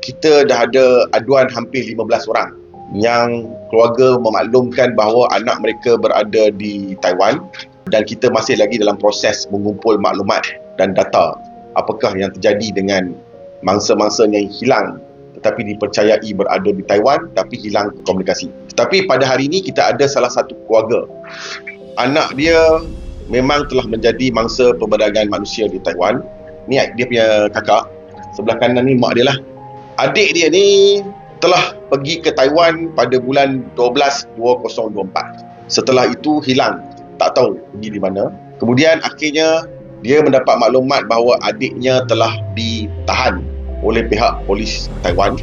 kita dah ada aduan hampir 15 orang yang keluarga memaklumkan bahawa anak mereka berada di Taiwan, dan kita masih lagi dalam proses mengumpul maklumat dan data apakah yang terjadi dengan mangsa-mangsa yang hilang tetapi dipercayai berada di Taiwan tapi hilang komunikasi. Tetapi pada hari ini kita ada salah satu keluarga, anak dia memang telah menjadi mangsa perdagangan manusia di Taiwan. Ni dia punya kakak, sebelah kanan ni mak dia lah. Adik dia ni telah pergi ke Taiwan pada bulan 12 2024. Setelah itu hilang, tak tahu pergi di mana. Kemudian akhirnya dia mendapat maklumat bahawa adiknya telah ditahan oleh pihak polis Taiwan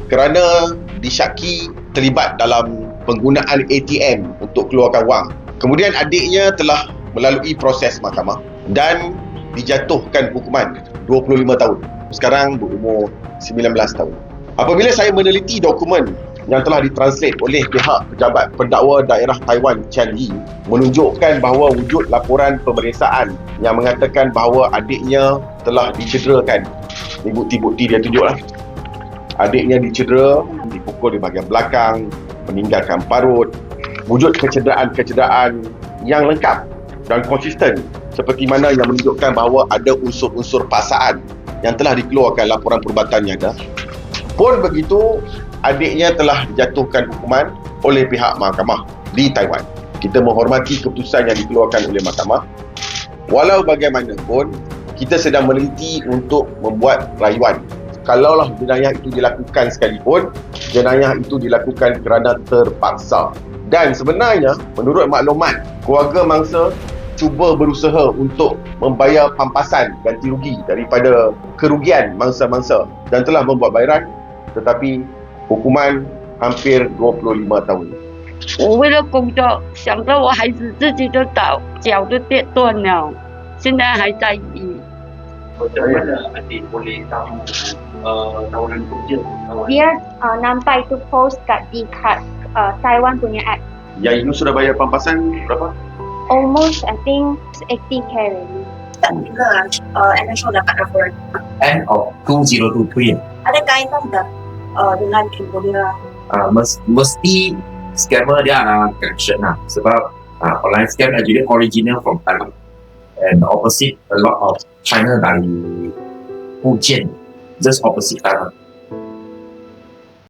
kerana disyaki terlibat dalam penggunaan ATM untuk keluarkan wang. Kemudian adiknya telah melalui proses mahkamah dan dijatuhkan hukuman 25 tahun. Sekarang berumur 19 tahun. Apabila saya meneliti dokumen yang telah ditranslate oleh pihak pejabat pendakwa daerah Taiwan Chan Yi, menunjukkan bahawa wujud laporan pemeriksaan yang mengatakan bahawa adiknya telah dicederakan. Ini bukti-bukti dia tunjuklah. Adiknya dicedera, dipukul di bahagian belakang, meninggalkan parut. Wujud kecederaan-kecederaan yang lengkap dan konsisten seperti mana yang menunjukkan bahawa ada unsur-unsur paksaan yang telah dikeluarkan laporan perubatan yang ada. Pun begitu, adiknya telah dijatuhkan hukuman oleh pihak mahkamah di Taiwan. Kita menghormati keputusan yang dikeluarkan oleh mahkamah. Walau bagaimanapun, kita sedang meneliti untuk membuat rayuan. Kalaulah jenayah itu dilakukan sekalipun, jenayah itu dilakukan kerana terpaksa. Dan sebenarnya, menurut maklumat, keluarga mangsa cuba berusaha untuk membayar pampasan ganti rugi daripada kerugian mangsa-mangsa dan telah membuat bayaran, tetapi hukuman hampir 25 tahun. 我为了工作，想到我孩子自己的脚都跌断了，现在还在医。Macam mana adik boleh tahu tawaran kerja? Dia nampak itu post kat di Taiwan punya app. Yang Inu sudah bayar pampasan berapa? Almost I think 80k already. Tak dengar NSO dapat laporan. End of 2023. Ada kaitan tak dengan Cambodia? Mesti scammer dia ada connection lah. Sebab online scam actually original from Taiwan. And opposite a lot of China dari Fujian. Just opposite Taiwan.